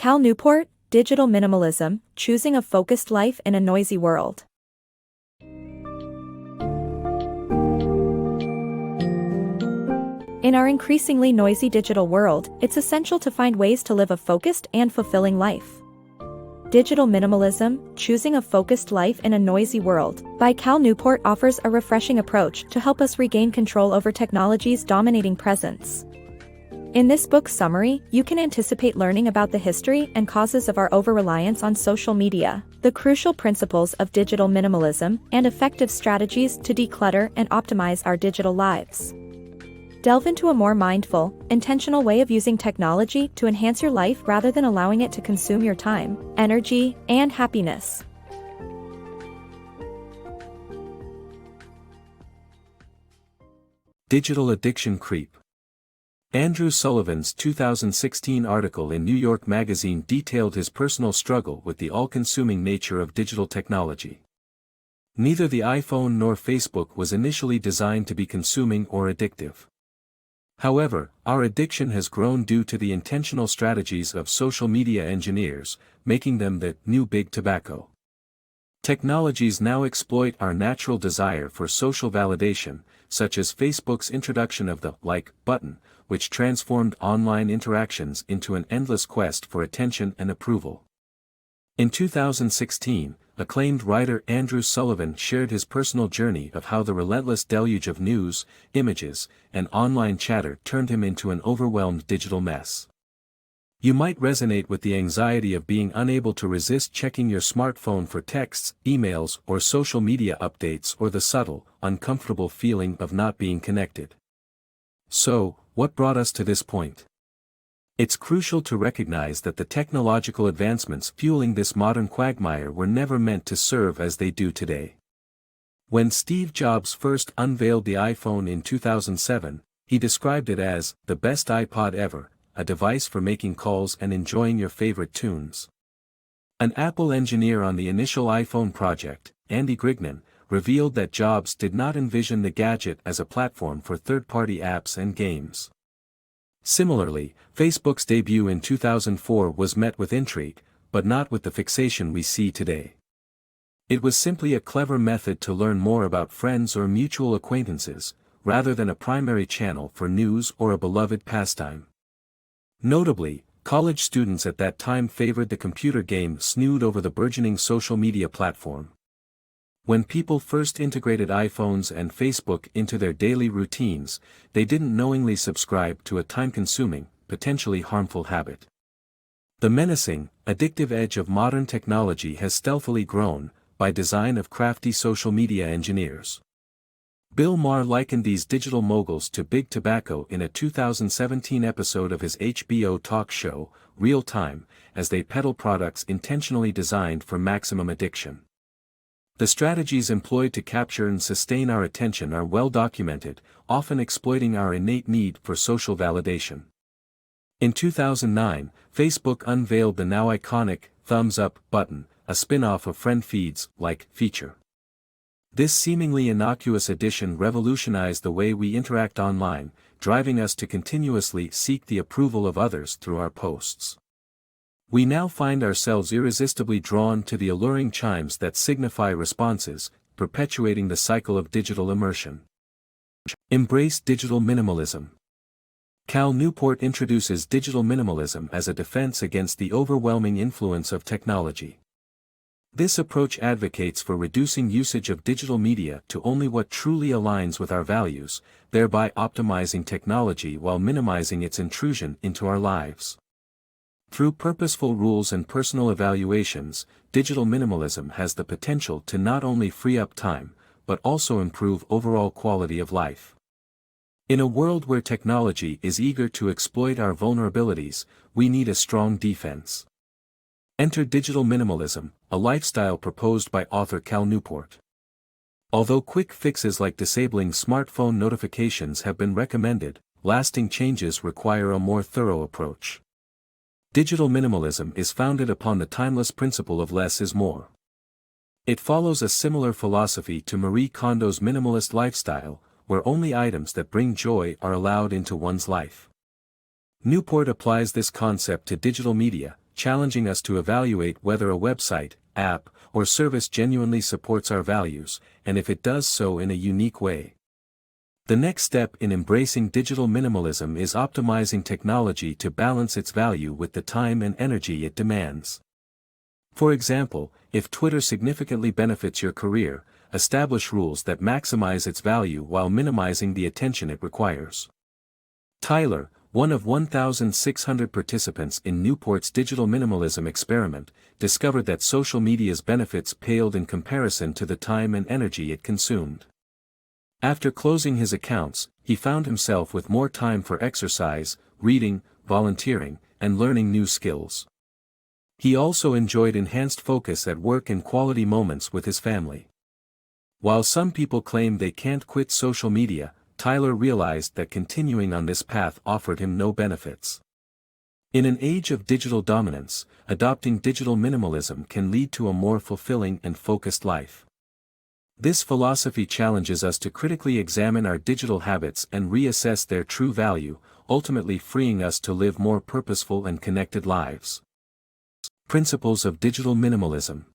Cal Newport, Digital Minimalism, Choosing a Focused Life in a Noisy World. In our increasingly noisy digital world, it's essential to find ways to live a focused and fulfilling life. Digital Minimalism, Choosing a Focused Life in a Noisy World, by Cal Newport offers a refreshing approach to help us regain control over technology's dominating presence. In this book's summary, you can anticipate learning about the history and causes of our over-reliance on social media, the crucial principles of digital minimalism, and effective strategies to declutter and optimize our digital lives. Delve into a more mindful, intentional way of using technology to enhance your life rather than allowing it to consume your time, energy, and happiness. Digital Addiction Creep. Andrew Sullivan's 2016 article in New York Magazine detailed his personal struggle with the all-consuming nature of digital technology. Neither the iPhone nor Facebook was initially designed to be consuming or addictive. However, our addiction has grown due to the intentional strategies of social media engineers, making them the new big tobacco. Technologies now exploit our natural desire for social validation, such as Facebook's introduction of the like button, which transformed online interactions into an endless quest for attention and approval. In 2016, acclaimed writer Andrew Sullivan shared his personal journey of how the relentless deluge of news, images, and online chatter turned him into an overwhelmed digital mess. You might resonate with the anxiety of being unable to resist checking your smartphone for texts, emails, or social media updates, or the subtle, uncomfortable feeling of not being connected. So, what brought us to this point? It's crucial to recognize that the technological advancements fueling this modern quagmire were never meant to serve as they do today. When Steve Jobs first unveiled the iPhone in 2007, he described it as the best iPod ever, a device for making calls and enjoying your favorite tunes. An Apple engineer on the initial iPhone project, Andy Grignon, revealed that Jobs did not envision the gadget as a platform for third-party apps and games. Similarly, Facebook's debut in 2004 was met with intrigue, but not with the fixation we see today. It was simply a clever method to learn more about friends or mutual acquaintances, rather than a primary channel for news or a beloved pastime. Notably, college students at that time favored the computer game Snood over the burgeoning social media platform. When people first integrated iPhones and Facebook into their daily routines, they didn't knowingly subscribe to a time-consuming, potentially harmful habit. The menacing, addictive edge of modern technology has stealthily grown, by design of crafty social media engineers. Bill Maher likened these digital moguls to big tobacco in a 2017 episode of his HBO talk show, Real Time, as they peddle products intentionally designed for maximum addiction. The strategies employed to capture and sustain our attention are well documented, often exploiting our innate need for social validation. In 2009, Facebook unveiled the now iconic thumbs up button, a spin-off of friend feeds like feature. This seemingly innocuous addition revolutionized the way we interact online, driving us to continuously seek the approval of others through our posts. We now find ourselves irresistibly drawn to the alluring chimes that signify responses, perpetuating the cycle of digital immersion. Embrace digital minimalism. Cal Newport introduces digital minimalism as a defense against the overwhelming influence of technology. This approach advocates for reducing usage of digital media to only what truly aligns with our values, thereby optimizing technology while minimizing its intrusion into our lives. Through purposeful rules and personal evaluations, digital minimalism has the potential to not only free up time, but also improve overall quality of life. In a world where technology is eager to exploit our vulnerabilities, we need a strong defense. Enter digital minimalism, a lifestyle proposed by author Cal Newport. Although quick fixes like disabling smartphone notifications have been recommended, lasting changes require a more thorough approach. Digital minimalism is founded upon the timeless principle of less is more. It follows a similar philosophy to Marie Kondo's minimalist lifestyle, where only items that bring joy are allowed into one's life. Newport applies this concept to digital media, challenging us to evaluate whether a website, app, or service genuinely supports our values, and if it does so in a unique way. The next step in embracing digital minimalism is optimizing technology to balance its value with the time and energy it demands. For example, if Twitter significantly benefits your career, establish rules that maximize its value while minimizing the attention it requires. Tyler, one of 1,600 participants in Newport's digital minimalism experiment, discovered that social media's benefits paled in comparison to the time and energy it consumed. After closing his accounts, he found himself with more time for exercise, reading, volunteering, and learning new skills. He also enjoyed enhanced focus at work and quality moments with his family. While some people claim they can't quit social media, Tyler realized that continuing on this path offered him no benefits. In an age of digital dominance, adopting digital minimalism can lead to a more fulfilling and focused life. This philosophy challenges us to critically examine our digital habits and reassess their true value, ultimately freeing us to live more purposeful and connected lives. Principles of digital minimalism.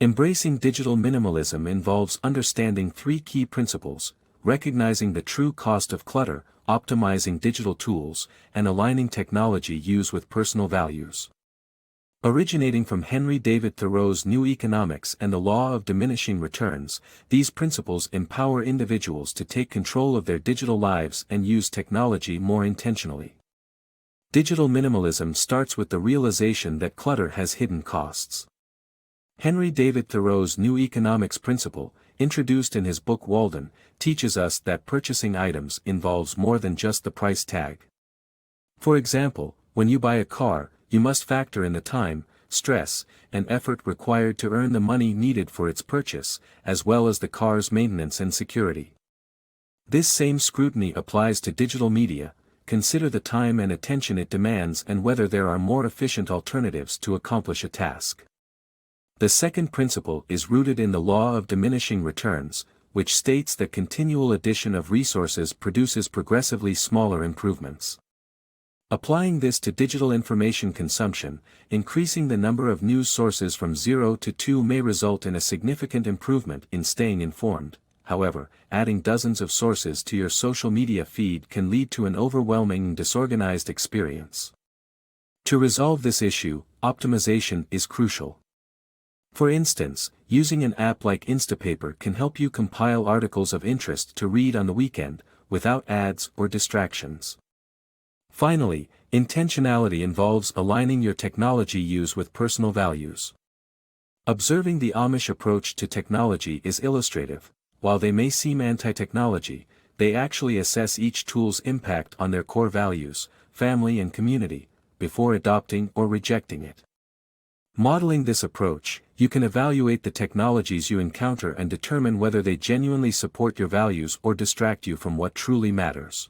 Embracing digital minimalism involves understanding three key principles: recognizing the true cost of clutter, optimizing digital tools, and aligning technology use with personal values. Originating from Henry David Thoreau's New Economics and the Law of Diminishing Returns, these principles empower individuals to take control of their digital lives and use technology more intentionally. Digital minimalism starts with the realization that clutter has hidden costs. Henry David Thoreau's New Economics principle, introduced in his book Walden, teaches us that purchasing items involves more than just the price tag. For example, when you buy a car, you must factor in the time, stress, and effort required to earn the money needed for its purchase, as well as the car's maintenance and security. This same scrutiny applies to digital media. Consider the time and attention it demands and whether there are more efficient alternatives to accomplish a task. The second principle is rooted in the law of diminishing returns, which states that continual addition of resources produces progressively smaller improvements. Applying this to digital information consumption, increasing the number of news sources from 0 to 2 may result in a significant improvement in staying informed. However, adding dozens of sources to your social media feed can lead to an overwhelming and disorganized experience. To resolve this issue, optimization is crucial. For instance, using an app like Instapaper can help you compile articles of interest to read on the weekend, without ads or distractions. Finally, intentionality involves aligning your technology use with personal values. Observing the Amish approach to technology is illustrative. While they may seem anti-technology, they actually assess each tool's impact on their core values, family and community, before adopting or rejecting it. Modeling this approach, you can evaluate the technologies you encounter and determine whether they genuinely support your values or distract you from what truly matters.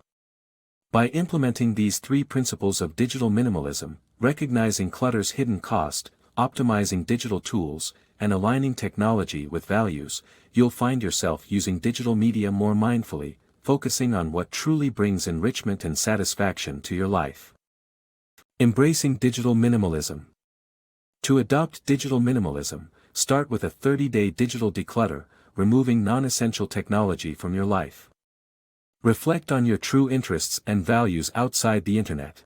By implementing these three principles of digital minimalism, recognizing clutter's hidden cost, optimizing digital tools, and aligning technology with values, you'll find yourself using digital media more mindfully, focusing on what truly brings enrichment and satisfaction to your life. Embracing digital minimalism. To adopt digital minimalism, start with a 30-day digital declutter, removing non-essential technology from your life. Reflect on your true interests and values outside the internet.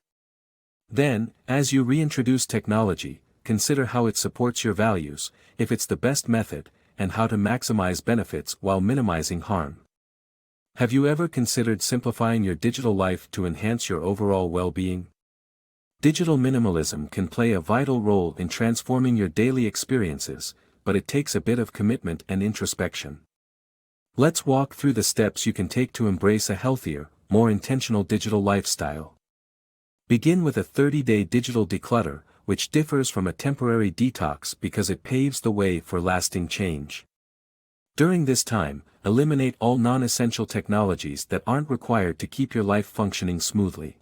Then, as you reintroduce technology, consider how it supports your values, if it's the best method, and how to maximize benefits while minimizing harm. Have you ever considered simplifying your digital life to enhance your overall well-being? Digital minimalism can play a vital role in transforming your daily experiences, but it takes a bit of commitment and introspection. Let's walk through the steps you can take to embrace a healthier, more intentional digital lifestyle. Begin with a 30-day digital declutter, which differs from a temporary detox because it paves the way for lasting change. During this time, eliminate all non-essential technologies that aren't required to keep your life functioning smoothly.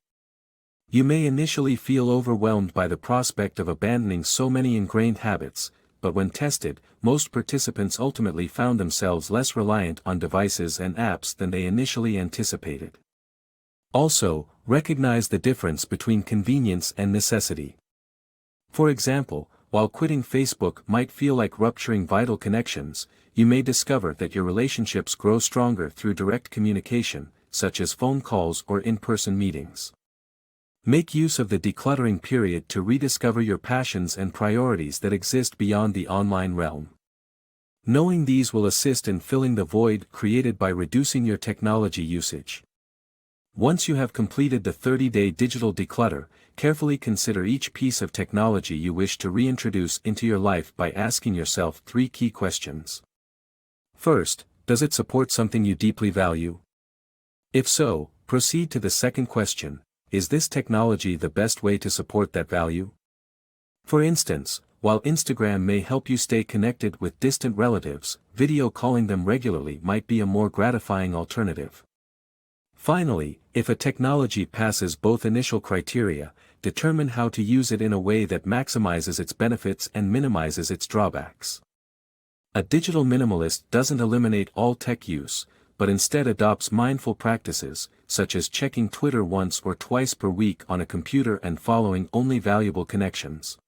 You may initially feel overwhelmed by the prospect of abandoning so many ingrained habits, but when tested, most participants ultimately found themselves less reliant on devices and apps than they initially anticipated. Also, recognize the difference between convenience and necessity. For example, while quitting Facebook might feel like rupturing vital connections, you may discover that your relationships grow stronger through direct communication, such as phone calls or in-person meetings. Make use of the decluttering period to rediscover your passions and priorities that exist beyond the online realm. Knowing these will assist in filling the void created by reducing your technology usage. Once you have completed the 30-day digital declutter, carefully consider each piece of technology you wish to reintroduce into your life by asking yourself 3 key questions. First, does it support something you deeply value? If so, proceed to the second question: is this technology the best way to support that value? For instance, while Instagram may help you stay connected with distant relatives, video calling them regularly might be a more gratifying alternative. Finally, if a technology passes both initial criteria, determine how to use it in a way that maximizes its benefits and minimizes its drawbacks. A digital minimalist doesn't eliminate all tech use, but instead adopts mindful practices, such as checking Twitter once or twice per week on a computer and following only valuable connections.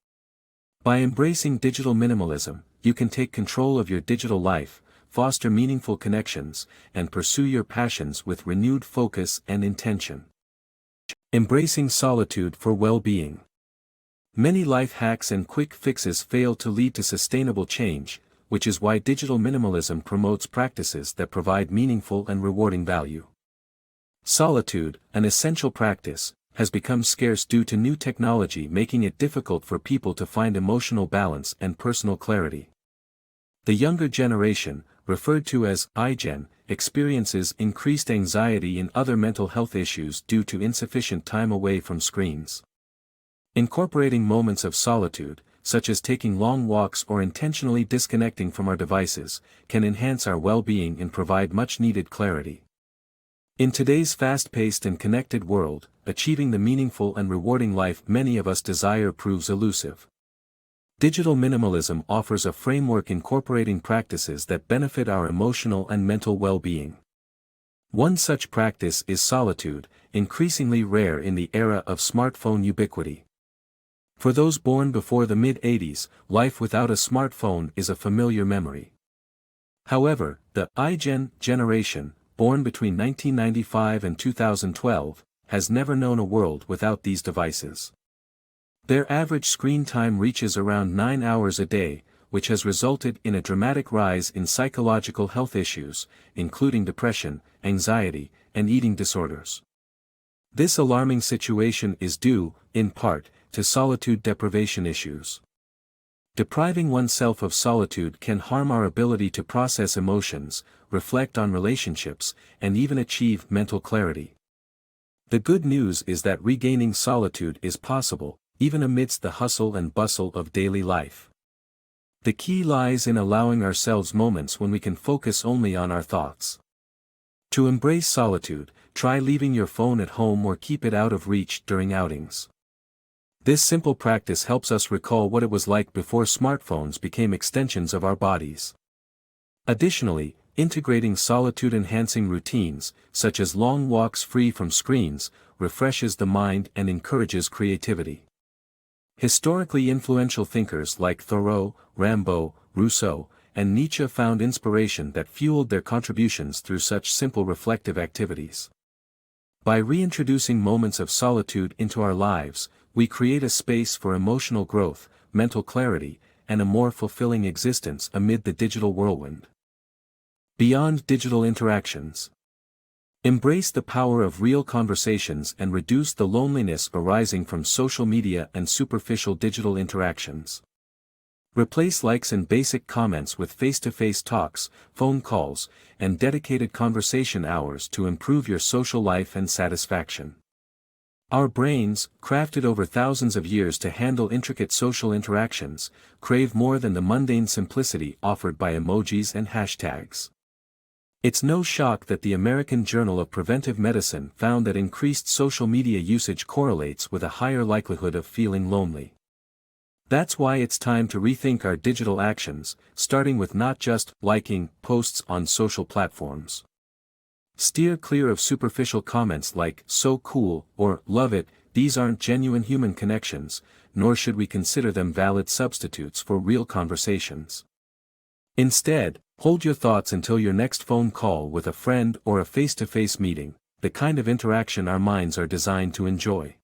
By embracing digital minimalism, you can take control of your digital life, foster meaningful connections, and pursue your passions with renewed focus and intention. Embracing solitude for well-being. Many life hacks and quick fixes fail to lead to sustainable change, which is why digital minimalism promotes practices that provide meaningful and rewarding value. Solitude, an essential practice, has become scarce due to new technology making it difficult for people to find emotional balance and personal clarity. The younger generation, referred to as iGen, experiences increased anxiety and other mental health issues due to insufficient time away from screens. Incorporating moments of solitude, such as taking long walks or intentionally disconnecting from our devices, can enhance our well-being and provide much-needed clarity. In today's fast-paced and connected world, achieving the meaningful and rewarding life many of us desire proves elusive. Digital minimalism offers a framework incorporating practices that benefit our emotional and mental well-being. One such practice is solitude, increasingly rare in the era of smartphone ubiquity. For those born before the mid-80s, life without a smartphone is a familiar memory. However, the iGen generation, born between 1995 and 2012, has never known a world without these devices. Their average screen time reaches around 9 hours a day, which has resulted in a dramatic rise in psychological health issues, including depression, anxiety, and eating disorders. This alarming situation is due, in part, to solitude deprivation issues. Depriving oneself of solitude can harm our ability to process emotions, reflect on relationships, and even achieve mental clarity. The good news is that regaining solitude is possible, even amidst the hustle and bustle of daily life. The key lies in allowing ourselves moments when we can focus only on our thoughts. To embrace solitude, try leaving your phone at home or keep it out of reach during outings. This simple practice helps us recall what it was like before smartphones became extensions of our bodies. Additionally, integrating solitude-enhancing routines, such as long walks free from screens, refreshes the mind and encourages creativity. Historically influential thinkers like Thoreau, Rimbaud, Rousseau, and Nietzsche found inspiration that fueled their contributions through such simple reflective activities. By reintroducing moments of solitude into our lives, we create a space for emotional growth, mental clarity, and a more fulfilling existence amid the digital whirlwind. Beyond digital interactions. Embrace the power of real conversations and reduce the loneliness arising from social media and superficial digital interactions. Replace likes and basic comments with face-to-face talks, phone calls, and dedicated conversation hours to improve your social life and satisfaction. Our brains, crafted over thousands of years to handle intricate social interactions, crave more than the mundane simplicity offered by emojis and hashtags. It's no shock that the American Journal of Preventive Medicine found that increased social media usage correlates with a higher likelihood of feeling lonely. That's why it's time to rethink our digital actions, starting with not just liking posts on social platforms. Steer clear of superficial comments like "so cool" or "love it," these aren't genuine human connections, nor should we consider them valid substitutes for real conversations. Instead, hold your thoughts until your next phone call with a friend or a face-to-face meeting, the kind of interaction our minds are designed to enjoy.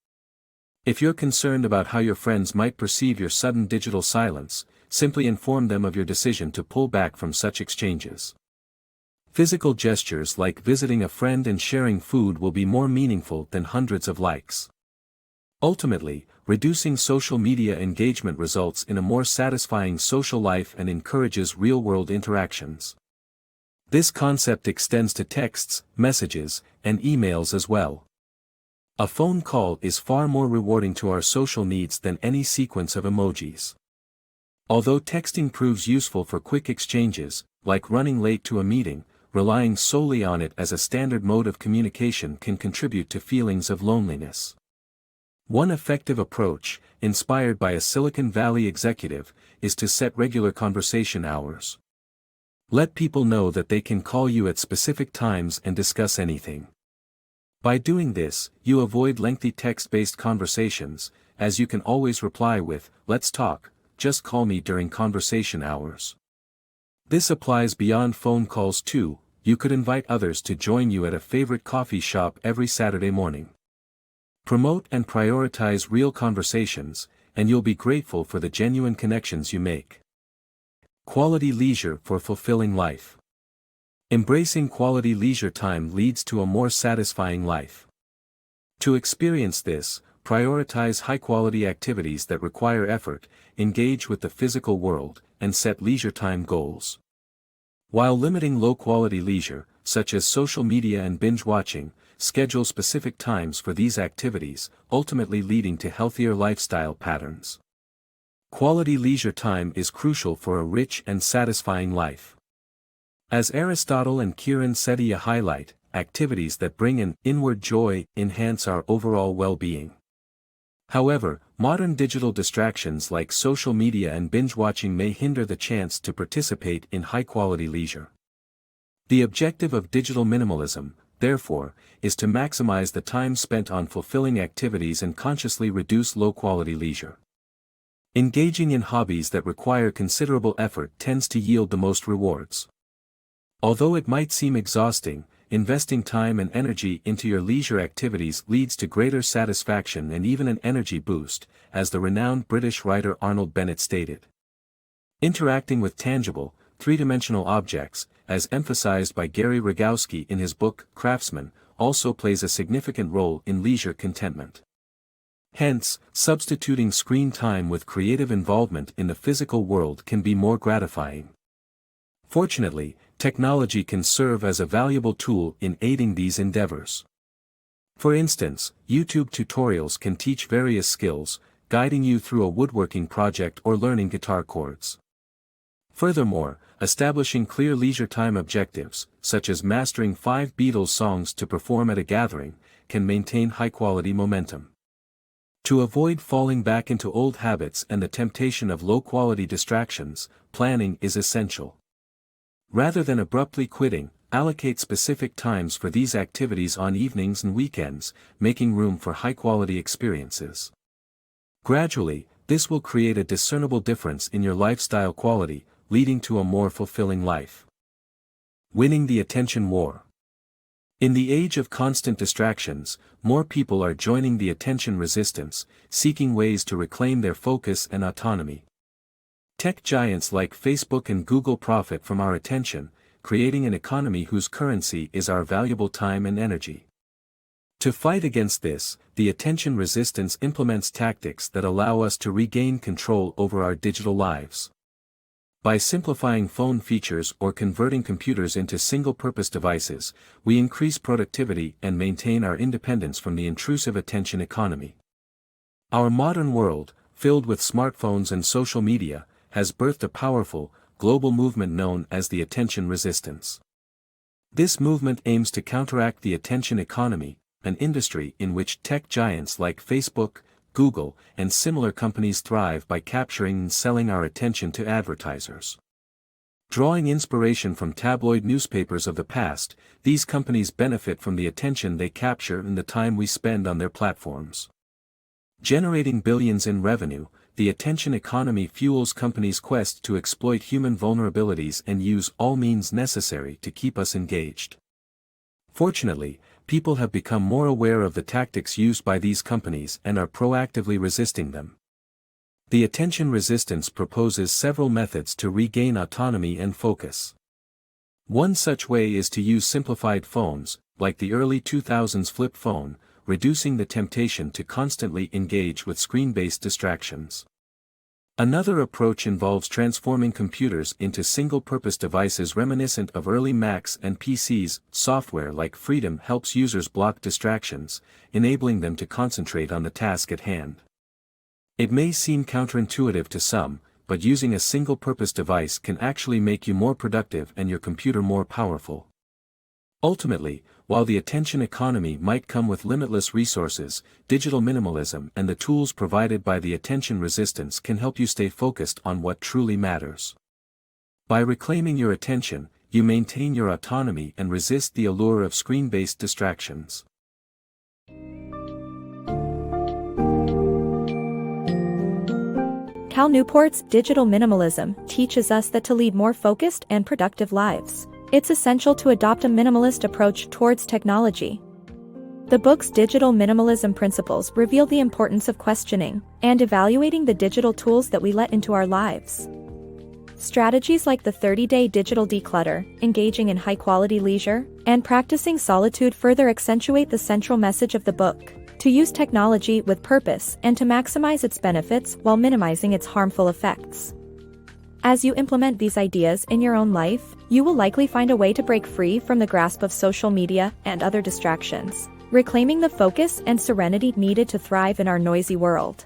If you're concerned about how your friends might perceive your sudden digital silence, simply inform them of your decision to pull back from such exchanges. Physical gestures like visiting a friend and sharing food will be more meaningful than hundreds of likes. Ultimately, reducing social media engagement results in a more satisfying social life and encourages real-world interactions. This concept extends to texts, messages, and emails as well. A phone call is far more rewarding to our social needs than any sequence of emojis. Although texting proves useful for quick exchanges, like running late to a meeting, relying solely on it as a standard mode of communication can contribute to feelings of loneliness. One effective approach, inspired by a Silicon Valley executive, is to set regular conversation hours. Let people know that they can call you at specific times and discuss anything. By doing this, you avoid lengthy text-based conversations, as you can always reply with, "Let's talk, just call me during conversation hours." This applies beyond phone calls too. You could invite others to join you at a favorite coffee shop every Saturday morning. Promote and prioritize real conversations, and you'll be grateful for the genuine connections you make. Quality leisure for fulfilling life. Embracing quality leisure time leads to a more satisfying life. To experience this, prioritize high-quality activities that require effort, engage with the physical world, and set leisure time goals. While limiting low-quality leisure, such as social media and binge-watching, schedule specific times for these activities, ultimately leading to healthier lifestyle patterns. Quality leisure time is crucial for a rich and satisfying life. As Aristotle and Kiran Setia highlight, activities that bring an inward joy enhance our overall well-being. However, modern digital distractions like social media and binge-watching may hinder the chance to participate in high-quality leisure. The objective of digital minimalism, therefore, is to maximize the time spent on fulfilling activities and consciously reduce low-quality leisure. Engaging in hobbies that require considerable effort tends to yield the most rewards. Although it might seem exhausting, investing time and energy into your leisure activities leads to greater satisfaction and even an energy boost, as the renowned British writer Arnold Bennett stated. Interacting with tangible, three-dimensional objects, as emphasized by Gary Rogowski in his book Craftsman, also plays a significant role in leisure contentment. Hence, substituting screen time with creative involvement in the physical world can be more gratifying. Fortunately, technology can serve as a valuable tool in aiding these endeavors. For instance, YouTube tutorials can teach various skills, guiding you through a woodworking project or learning guitar chords. Furthermore, establishing clear leisure time objectives, such as mastering 5 Beatles songs to perform at a gathering, can maintain high-quality momentum. To avoid falling back into old habits and the temptation of low-quality distractions, planning is essential. Rather than abruptly quitting, allocate specific times for these activities on evenings and weekends, making room for high-quality experiences. Gradually, this will create a discernible difference in your lifestyle quality, leading to a more fulfilling life. Winning the attention war. In the age of constant distractions, more people are joining the attention resistance, seeking ways to reclaim their focus and autonomy. Tech giants like Facebook and Google profit from our attention, creating an economy whose currency is our valuable time and energy. To fight against this, the attention resistance implements tactics that allow us to regain control over our digital lives. By simplifying phone features or converting computers into single-purpose devices, we increase productivity and maintain our independence from the intrusive attention economy. Our modern world, filled with smartphones and social media, has birthed a powerful, global movement known as the attention resistance. This movement aims to counteract the attention economy, an industry in which tech giants like Facebook, Google, and similar companies thrive by capturing and selling our attention to advertisers. Drawing inspiration from tabloid newspapers of the past, these companies benefit from the attention they capture and the time we spend on their platforms. Generating billions in revenue, the attention economy fuels companies' quest to exploit human vulnerabilities and use all means necessary to keep us engaged. Fortunately, people have become more aware of the tactics used by these companies and are proactively resisting them. The attention resistance proposes several methods to regain autonomy and focus. One such way is to use simplified phones, like the early 2000s flip phone, reducing the temptation to constantly engage with screen-based distractions. Another approach involves transforming computers into single-purpose devices reminiscent of early Macs and PCs. Software like Freedom helps users block distractions, enabling them to concentrate on the task at hand. It may seem counterintuitive to some, but using a single-purpose device can actually make you more productive and your computer more powerful. Ultimately, while the attention economy might come with limitless resources, digital minimalism and the tools provided by the attention resistance can help you stay focused on what truly matters. By reclaiming your attention, you maintain your autonomy and resist the allure of screen-based distractions. Cal Newport's Digital Minimalism teaches us that to lead more focused and productive lives, it's essential to adopt a minimalist approach towards technology. The book's digital minimalism principles reveal the importance of questioning and evaluating the digital tools that we let into our lives. Strategies like the 30-day digital declutter, engaging in high-quality leisure, and practicing solitude further accentuate the central message of the book: to use technology with purpose and to maximize its benefits while minimizing its harmful effects. As you implement these ideas in your own life, you will likely find a way to break free from the grasp of social media and other distractions, reclaiming the focus and serenity needed to thrive in our noisy world.